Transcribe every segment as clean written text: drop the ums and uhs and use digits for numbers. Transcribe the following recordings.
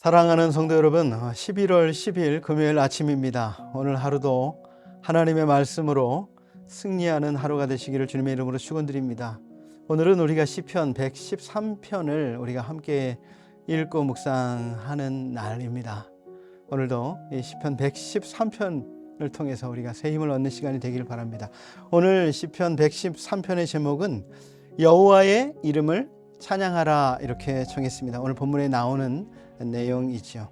사랑하는 성도 여러분, 11월 10일 금요일 아침입니다. 오늘 하루도 하나님의 말씀으로 승리하는 하루가 되시기를 주님의 이름으로 축원드립니다. 오늘은 우리가 시편 113편을 우리가 함께 읽고 묵상하는 날입니다. 오늘도 이 시편 113편을 통해서 우리가 새 힘을 얻는 시간이 되길 바랍니다. 오늘 시편 113편의 제목은 여호와의 이름을 찬양하라 이렇게 정했습니다. 오늘 본문에 나오는 내용이죠.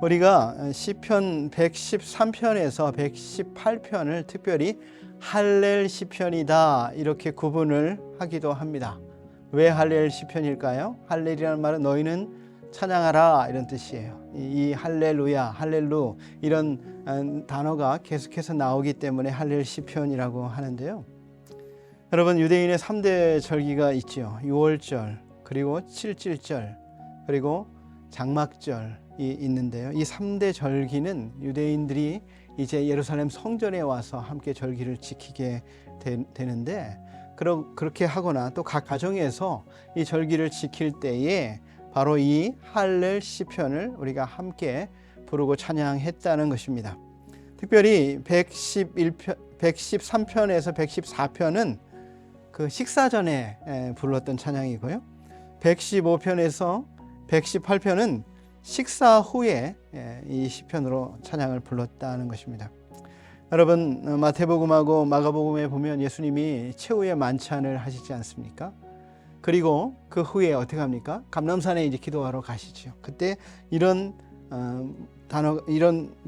우리가 시편 113편에서 118편을 특별히 할렐 시편이다 이렇게 구분을 하기도 합니다. 왜 할렐 시편일까요? 할렐이라는 말은 너희는 찬양하라 이런 뜻이에요. 이 할렐루야, 할렐루 이런 단어가 계속해서 나오기 때문에 할렐 시편이라고 하는데요. 여러분, 유대인의 3대 절기가 있죠. 6월절, 그리고 칠칠절, 그리고 장막절이 있는데요. 이 3대 절기는 유대인들이 이제 예루살렘 성전에 와서 함께 절기를 지키게 되는데, 그렇게 하거나 또 각 가정에서 이 절기를 지킬 때에 바로 이 할렐 시편을 우리가 함께 부르고 찬양했다는 것입니다. 특별히 113편에서 114편은 그 식사 전에 불렀던 찬양이고요. 115편에서 118편은 식사 후에 이 시편으로 찬양을 불렀다는 것입니다. 여러분, 마태복음하고 마가복음에 보면 예수님이 최후의 만찬을 하시지 않습니까? 그리고 그 후에 어떻게 합니까? 감람산에 이제 기도하러 가시죠. 그때 이런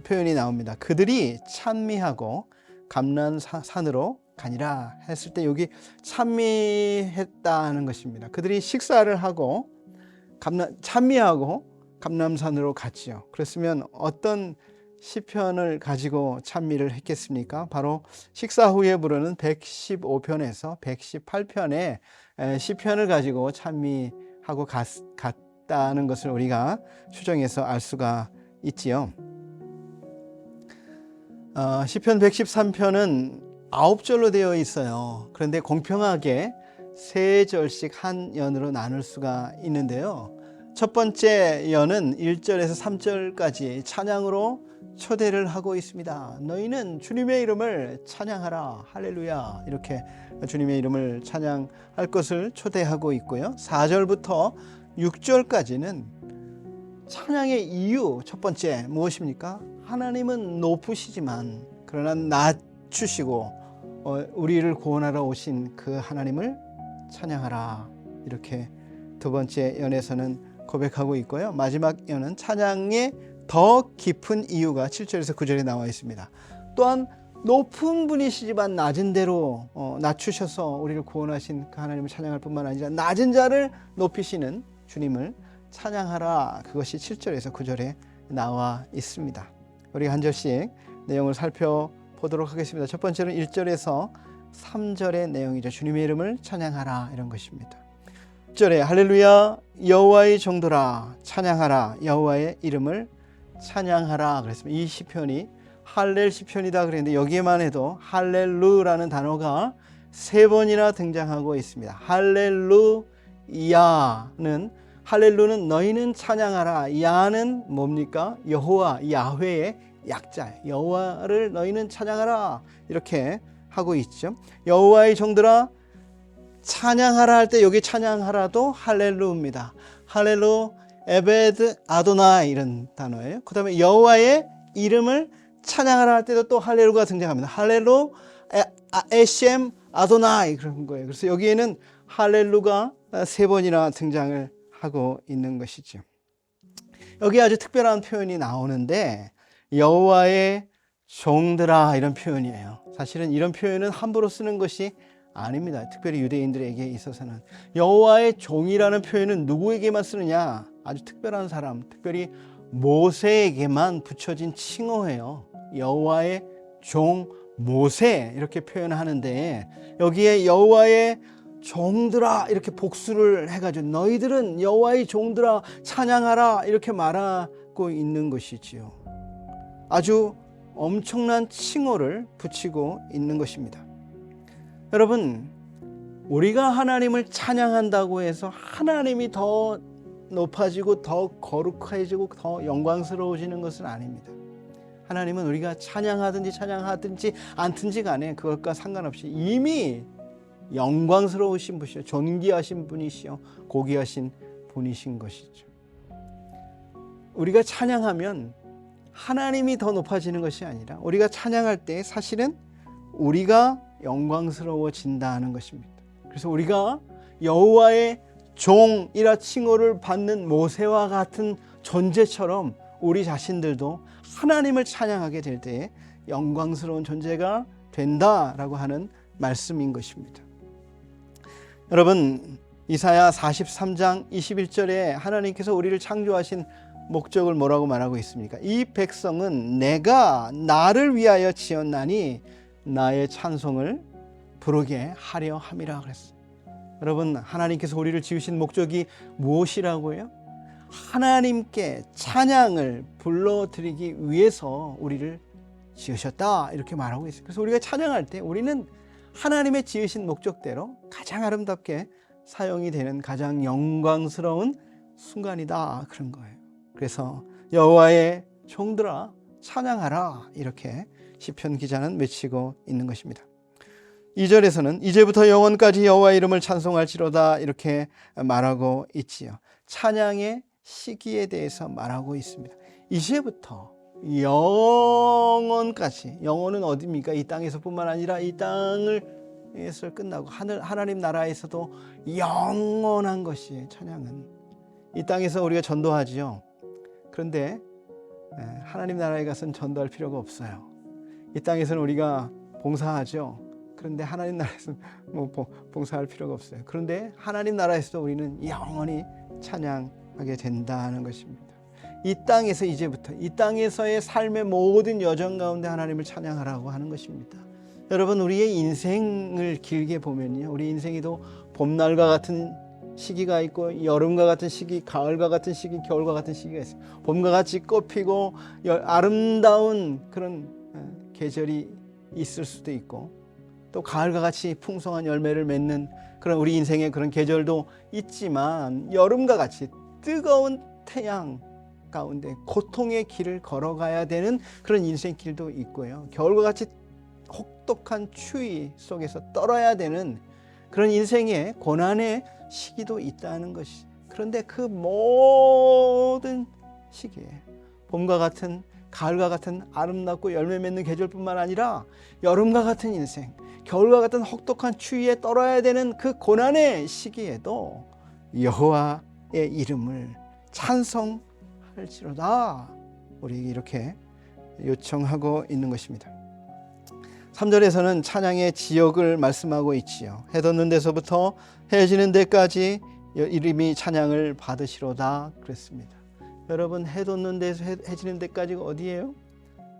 표현이 나옵니다. 그들이 찬미하고 감람산으로 가니라 했을 때 여기 찬미했다는 것입니다. 그들이 식사를 하고 찬미하고 감람산으로 갔지요. 그랬으면 어떤 시편을 가지고 찬미를 했겠습니까? 바로 식사 후에 부르는 115편에서 118편의 시편을 가지고 찬미하고 갔다는 것을 우리가 추정해서 알 수가 있지요. 시편 113편은 9절로 되어 있어요. 그런데 공평하게 3절씩 한 연으로 나눌 수가 있는데요. 첫 번째 연은 1절에서 3절까지 찬양으로 초대를 하고 있습니다. 너희는 주님의 이름을 찬양하라 할렐루야 이렇게 주님의 이름을 찬양할 것을 초대하고 있고요. 4절부터 6절까지는 찬양의 이유, 첫 번째 무엇입니까? 하나님은 높으시지만 그러나 낮추시고 우리를 구원하러 오신 그 하나님을 찬양하라 이렇게 두 번째 연에서는 고백하고 있고요. 마지막 연은 찬양의 더 깊은 이유가 7절에서 9절에 나와 있습니다. 또한 높은 분이시지만 낮은 대로 낮추셔서 우리를 구원하신 그 하나님을 찬양할 뿐만 아니라 낮은 자를 높이시는 주님을 찬양하라, 그것이 7절에서 9절에 나와 있습니다. 우리가 한 절씩 내용을 살펴보도록 하겠습니다. 첫 번째는 1절에서 3절의 내용이죠. 주님의 이름을 찬양하라 이런 것입니다. 1절에 할렐루야 여호와의 종들아 찬양하라, 여호와의 이름을 찬양하라 그랬습니다. 이 시편이 할렐 시편이다 그랬는데 여기에만 해도 할렐루라는 단어가 3번이나 등장하고 있습니다. 할렐루는 너희는 찬양하라. 야는 뭡니까? 여호와, 야훼의 약자예요. 여호와를 너희는 찬양하라 이렇게 하고 있죠. 여호와의 종들아 찬양하라 할 때 여기 찬양하라도 할렐루입니다. 할렐루 에베드 아도나이 이런 단어예요. 그 다음에 여호와의 이름을 찬양하라 할 때도 또 할렐루가 등장합니다. 할렐루 에셈 아도나이 그런 거예요. 그래서 여기에는 할렐루가 3번이나 등장을 하고 있는 것이죠. 여기 아주 특별한 표현이 나오는데 여호와의 종들아 이런 표현이에요. 사실은 이런 표현은 함부로 쓰는 것이 아닙니다. 특별히 유대인들에게 있어서는. 여호와의 종이라는 표현은 누구에게만 쓰느냐? 아주 특별한 사람, 특별히 모세에게만 붙여진 칭호예요. 여호와의 종 모세 이렇게 표현하는데 여기에 여호와의 종들아 이렇게 복수를 해가지고 너희들은 여호와의 종들아 찬양하라 이렇게 말하고 있는 것이지요. 아주 엄청난 칭호를 붙이고 있는 것입니다. 여러분, 우리가 하나님을 찬양한다고 해서 하나님이 더 높아지고 더 거룩해지고 더 영광스러워지는 것은 아닙니다. 하나님은 우리가 찬양하든지 않든지 간에 그것과 상관없이 이미 영광스러우신 분이시요, 존귀하신 분이시요, 고귀하신 분이신 것이죠. 우리가 찬양하면 하나님이 더 높아지는 것이 아니라 우리가 찬양할 때 사실은 우리가 영광스러워진다는 것입니다. 그래서 우리가 여호와의 종이라 칭호를 받는 모세와 같은 존재처럼 우리 자신들도 하나님을 찬양하게 될 때에 영광스러운 존재가 된다라고 하는 말씀인 것입니다. 여러분, 이사야 43장 21절에 하나님께서 우리를 창조하신 목적을 뭐라고 말하고 있습니까? 이 백성은 내가 나를 위하여 지었나니 나의 찬송을 부르게 하려 함이라 그랬어요. 여러분, 하나님께서 우리를 지으신 목적이 무엇이라고요? 하나님께 찬양을 불러드리기 위해서 우리를 지으셨다, 이렇게 말하고 있어요. 그래서 우리가 찬양할 때 우리는 하나님의 지으신 목적대로 가장 아름답게 사용이 되는 가장 영광스러운 순간이다, 그런 거예요. 그래서 여호와의 종들아 찬양하라, 이렇게 시편 기자는 외치고 있는 것입니다. 2절에서는 이제부터 영원까지 여호와의 이름을 찬송할지로다, 이렇게 말하고 있지요. 찬양의 시기에 대해서 말하고 있습니다. 이제부터 영원까지, 영원은 어디입니까? 이 땅에서뿐만 아니라 이 땅에서 끝나고 하나님 나라에서도 영원한 것이 찬양은. 이 땅에서 우리가 전도하지요. 그런데 하나님 나라에 가서는 전도할 필요가 없어요. 이 땅에서는 우리가 봉사하죠. 그런데 하나님 나라에서는 봉사할 필요가 없어요. 그런데 하나님 나라에서도 우리는 영원히 찬양하게 된다는 것입니다. 이 땅에서 이제부터 이 땅에서의 삶의 모든 여정 가운데 하나님을 찬양하라고 하는 것입니다. 여러분, 우리의 인생을 길게 보면요, 우리 인생에도 봄날과 같은 시기가 있고 여름과 같은 시기, 가을과 같은 시기, 겨울과 같은 시기가 있어요. 봄과 같이 꽃 피고 아름다운 그런 계절이 있을 수도 있고, 또 가을과 같이 풍성한 열매를 맺는 그런 우리 인생의 그런 계절도 있지만, 여름과 같이 뜨거운 태양 가운데 고통의 길을 걸어가야 되는 그런 인생길도 있고요. 겨울과 같이 혹독한 추위 속에서 떨어야 되는 그런 인생의 고난의 시기도 있다는 것이. 그런데 그 모든 시기에 봄과 같은, 가을과 같은 아름답고 열매 맺는 계절뿐만 아니라 여름과 같은 인생, 겨울과 같은 혹독한 추위에 떨어야 되는 그 고난의 시기에도 여호와의 이름을 찬송할지로다, 우리에게 이렇게 요청하고 있는 것입니다. 3절에서는 찬양의 지역을 말씀하고 있지요. 해 돋는 데서부터 해 지는 데까지 이름이 찬양을 받으시로다 그랬습니다. 여러분, 해 돋는 데서 해 지는 데까지가 어디예요?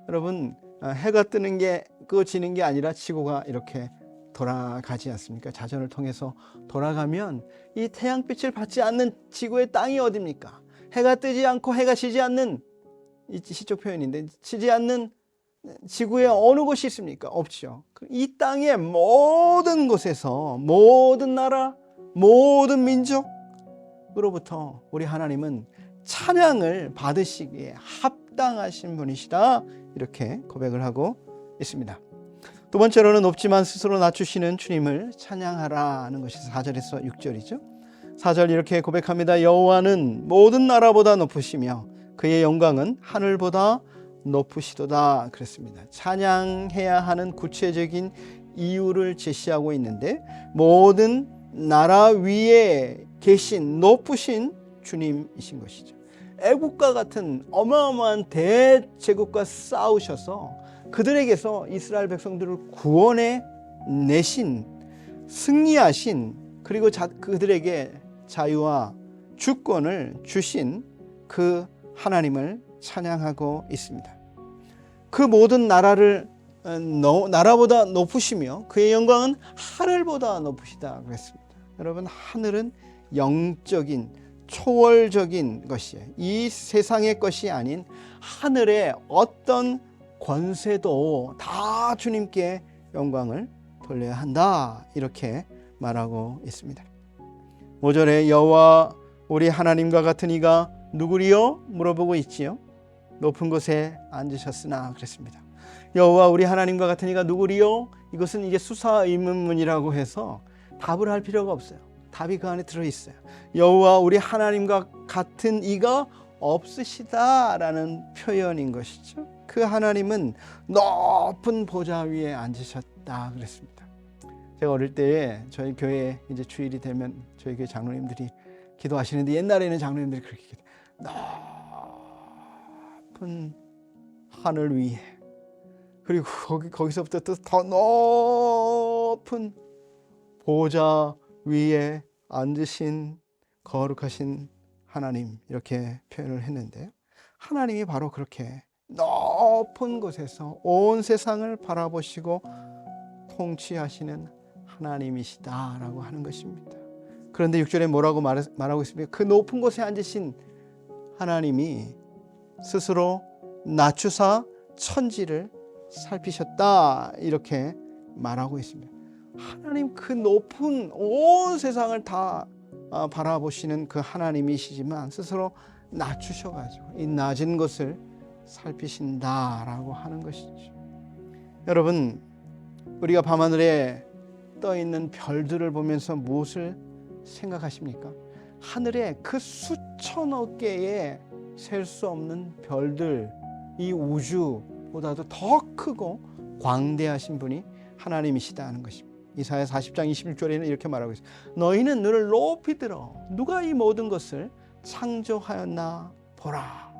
여러분, 해가 뜨는 게 그 지는 게 아니라 지구가 이렇게 돌아가지 않습니까? 자전을 통해서 돌아가면 이 태양빛을 받지 않는 지구의 땅이 어디입니까? 해가 뜨지 않고 해가 지지 않는, 이 시적 표현인데, 지지 않는 지구에 어느 곳이 있습니까? 없죠. 이 땅의 모든 곳에서 모든 나라, 모든 민족으로부터 우리 하나님은 찬양을 받으시기에 합당하신 분이시다, 이렇게 고백을 하고 있습니다. 두 번째로는 높지만 스스로 낮추시는 주님을 찬양하라는 것이 4절에서 6절이죠. 4절 이렇게 고백합니다. 여호와는 모든 나라보다 높으시며 그의 영광은 하늘보다 높으시도다 그랬습니다. 찬양해야 하는 구체적인 이유를 제시하고 있는데, 모든 나라 위에 계신 높으신 주님이신 것이죠. 애국과 같은 어마어마한 대제국과 싸우셔서 그들에게서 이스라엘 백성들을 구원해 내신, 승리하신, 그리고 그들에게 자유와 주권을 주신 그 하나님을 찬양하고 있습니다. 그 모든 나라를 나라보다 높으시며 그의 영광은 하늘보다 높으시다 그랬습니다. 여러분, 하늘은 영적인 초월적인 것이에요. 이 세상의 것이 아닌 하늘의 어떤 권세도 다 주님께 영광을 돌려야 한다, 이렇게 말하고 있습니다. 5절에 여호와 우리 하나님과 같은 이가 누구리요? 물어보고 있지요. 높은 곳에 앉으셨으나 그랬습니다. 여호와 우리 하나님과 같은 이가 누구리요? 이것은 이제 수사 의문문이라고 해서 답을 할 필요가 없어요. 답이 그 안에 들어있어요. 여호와 우리 하나님과 같은 이가 없으시다라는 표현인 것이죠. 그 하나님은 높은 보좌 위에 앉으셨다 그랬습니다. 제가 어릴 때 저희 교회 이제 주일이 되면 저희 교회 장로님들이 기도하시는데, 옛날에는 장로님들이 그렇게 기도, 높은 하늘 위에, 그리고 거기서부터 또 더 높은 보좌 위에 앉으신 거룩하신 하나님, 이렇게 표현을 했는데요. 하나님이 바로 그렇게 높은 곳에서 온 세상을 바라보시고 통치하시는 하나님이시다라고 하는 것입니다. 그런데 6절에 뭐라고 말하고 있습니까? 그 높은 곳에 앉으신 하나님이 스스로 낮추사 천지를 살피셨다, 이렇게 말하고 있습니다. 하나님, 그 높은 온 세상을 다 바라보시는 그 하나님이시지만 스스로 낮추셔가지고 이 낮은 것을 살피신다라고 하는 것이죠. 여러분, 우리가 밤하늘에 떠 있는 별들을 보면서 무엇을 생각하십니까? 하늘에 그 수천억 개의 셀 수 없는 별들, 이 우주보다도 더 크고 광대하신 분이 하나님이시다는 것입니다. 이사야 40장 26절에는 이렇게 말하고 있어요. 너희는 눈을 높이 들어 누가 이 모든 것을 창조하였나 보라.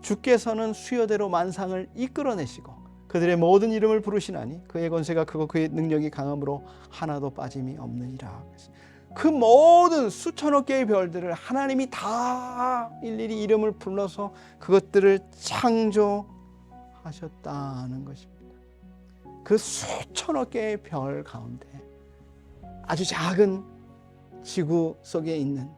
주께서는 수요대로 만상을 이끌어내시고 그들의 모든 이름을 부르시나니 그의 권세가 크고 그의 능력이 강함으로 하나도 빠짐이 없느니라. 그 모든 수천억 개의 별들을 하나님이 다 일일이 이름을 불러서 그것들을 창조하셨다는 것입니다. 그 수천억 개의 별 가운데 아주 작은 지구 속에 있는,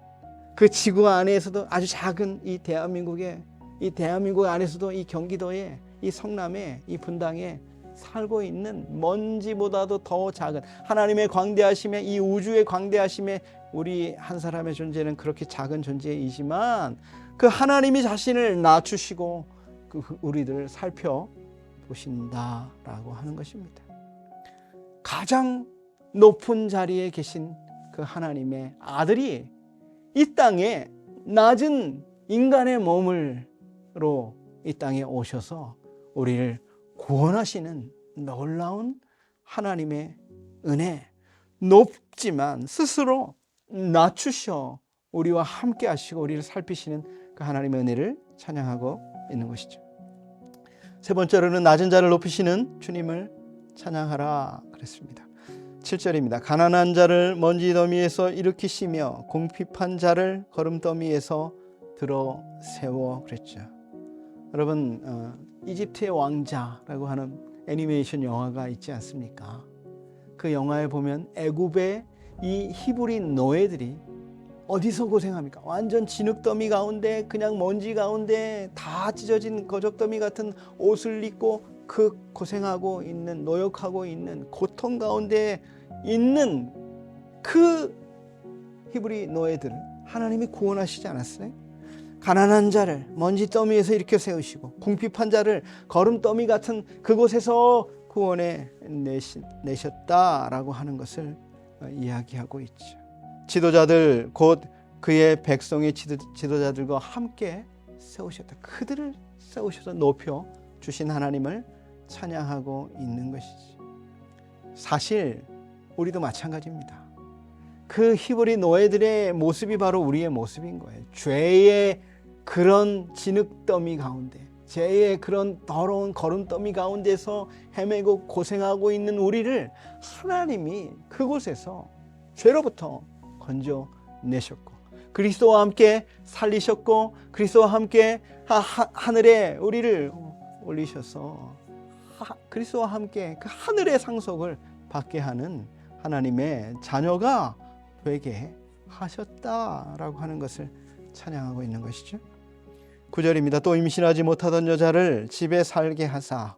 그 지구 안에서도 아주 작은 이 대한민국 안에서도 이 경기도에, 이 성남에, 이 분당에 살고 있는 먼지보다도 더 작은 하나님의 광대하심에, 이 우주의 광대하심에 우리 한 사람의 존재는 그렇게 작은 존재이지만 그 하나님이 자신을 낮추시고 그 우리들을 살펴보신다라고 하는 것입니다. 가장 높은 자리에 계신 그 하나님의 아들이 이 땅에 낮은 인간의 몸으로 이 땅에 오셔서 우리를 구원하시는 놀라운 하나님의 은혜, 높지만 스스로 낮추셔 우리와 함께 하시고 우리를 살피시는 그 하나님의 은혜를 찬양하고 있는 것이죠. 세 번째로는 낮은 자를 높이시는 주님을 찬양하라 그랬습니다. 7절입니다. 가난한 자를 먼지 더미에서 일으키시며 궁핍한 자를 거름더미에서 들어 세워 그랬죠. 여러분, 이집트의 왕자라고 하는 애니메이션 영화가 있지 않습니까? 그 영화에 보면 애굽의 이 히브리 노예들이 어디서 고생합니까? 완전 진흙더미 가운데, 그냥 먼지 가운데 다 찢어진 거적더미 같은 옷을 입고 그 고생하고 있는, 노역하고 있는, 고통 가운데 있는 그 히브리 노예들을 하나님이 구원하시지 않았어요? 가난한 자를 먼지더미에서 일으켜 세우시고 궁핍한 자를 거름더미 같은 그곳에서 구원해 내셨다라고 하는 것을 이야기하고 있죠. 지도자들, 곧 그의 백성의 지도자들과 함께 세우셨다. 그들을 세우셔서 높여 주신 하나님을 찬양하고 있는 것이지. 사실 우리도 마찬가지입니다. 그 히브리 노예들의 모습이 바로 우리의 모습인 거예요. 죄의 그런 진흙더미 가운데, 죄의 그런 더러운 거름더미 가운데서 헤매고 고생하고 있는 우리를 하나님이 그곳에서 죄로부터 건져내셨고 그리스도와 함께 살리셨고 그리스도와 함께 하늘에 우리를 올리셔서 그리스도와 함께 그 하늘의 상속을 받게 하는 하나님의 자녀가 되게 하셨다라고 하는 것을 찬양하고 있는 것이죠. 9절입니다. 또 임신하지 못하던 여자를 집에 살게 하사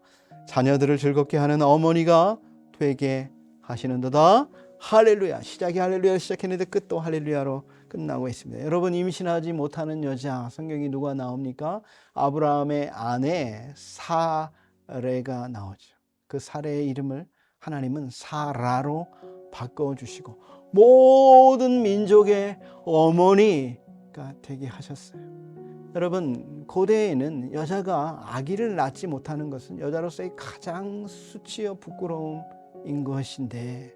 자녀들을 즐겁게 하는 어머니가 되게 하시는도다. 할렐루야. 시작이 할렐루야로 시작했는데 끝도 할렐루야로 끝나고 있습니다. 여러분, 임신하지 못하는 여자, 성경이 누가 나옵니까? 아브라함의 아내 사레가 나오죠. 그 사레의 이름을 하나님은 사라로 바꿔주시고 모든 민족의 어머니가 되게 하셨어요. 여러분, 고대에는 여자가 아기를 낳지 못하는 것은 여자로서의 가장 수치와 부끄러움인 것인데,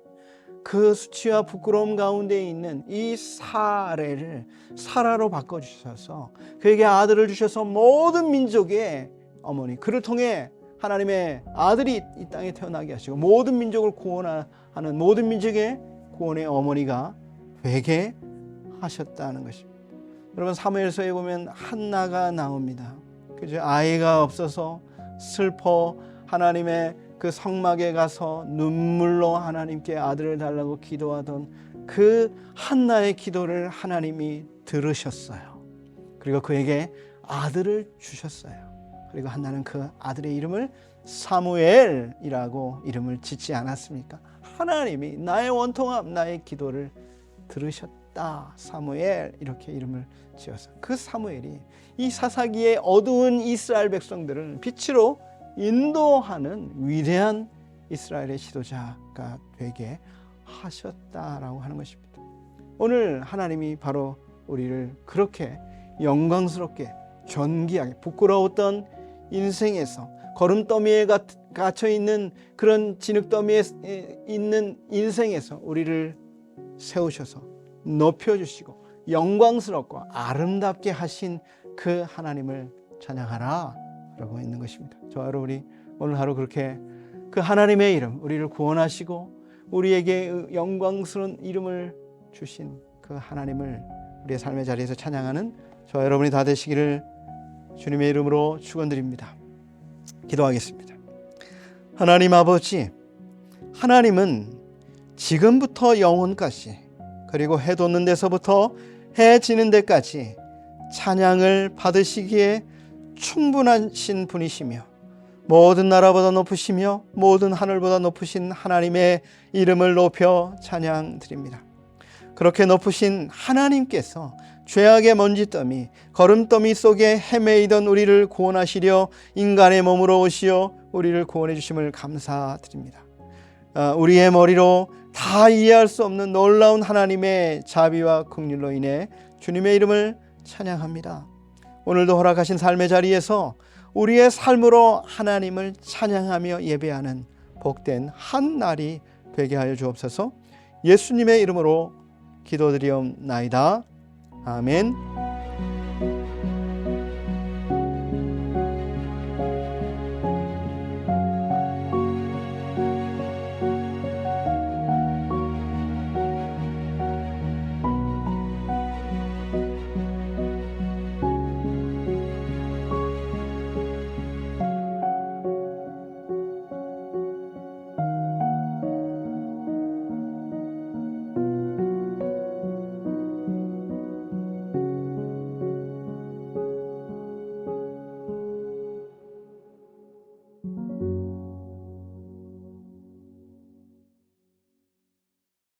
그 수치와 부끄러움 가운데 있는 이 사례를 사라로 바꿔주셔서 그에게 아들을 주셔서 모든 민족의 어머니, 그를 통해 하나님의 아들이 이 땅에 태어나게 하시고 모든 민족을 구원하는 모든 민족의 구원의 어머니가 되게 하셨다는 것입니다. 여러분, 사무엘서에 보면 한나가 나옵니다. 그죠? 아이가 없어서 슬퍼 하나님의 그 성막에 가서 눈물로 하나님께 아들을 달라고 기도하던 그 한나의 기도를 하나님이 들으셨어요. 그리고 그에게 아들을 주셨어요. 그리고 한나는 그 아들의 이름을 사무엘이라고 이름을 짓지 않았습니까? 하나님이 나의 원통함, 나의 기도를 들으셨다. 사무엘, 이렇게 이름을 지어서 그 사무엘이 이 사사기의 어두운 이스라엘 백성들을 빛으로 인도하는 위대한 이스라엘의 지도자가 되게 하셨다라고 하는 것입니다. 오늘 하나님이 바로 우리를 그렇게 영광스럽게 존귀하게 부끄러웠던 인생에서 거름더미에 갇혀 있는 그런 진흙더미에 있는 인생에서 우리를 세우셔서 높여주시고 영광스럽고 아름답게 하신 그 하나님을 찬양하라 라고 있는 것입니다. 저와 우리 오늘 하루 그렇게 그 하나님의 이름, 우리를 구원하시고 우리에게 영광스러운 이름을 주신 그 하나님을 우리의 삶의 자리에서 찬양하는 저와 여러분이 다 되시기를 주님의 이름으로 축원드립니다. 기도하겠습니다. 하나님 아버지, 하나님은 지금부터 영원까지, 그리고 해 돋는 데서부터 해 지는 데까지 찬양을 받으시기에 충분하신 분이시며 모든 나라보다 높으시며 모든 하늘보다 높으신 하나님의 이름을 높여 찬양드립니다. 그렇게 높으신 하나님께서 죄악의 먼지더미, 거름더미 속에 헤매이던 우리를 구원하시려 인간의 몸으로 오시어 우리를 구원해 주심을 감사드립니다. 우리의 머리로 다 이해할 수 없는 놀라운 하나님의 자비와 긍휼로 인해 주님의 이름을 찬양합니다. 오늘도 허락하신 삶의 자리에서 우리의 삶으로 하나님을 찬양하며 예배하는 복된 한 날이 되게 하여 주옵소서. 예수님의 이름으로 기도드리옵나이다. 아멘.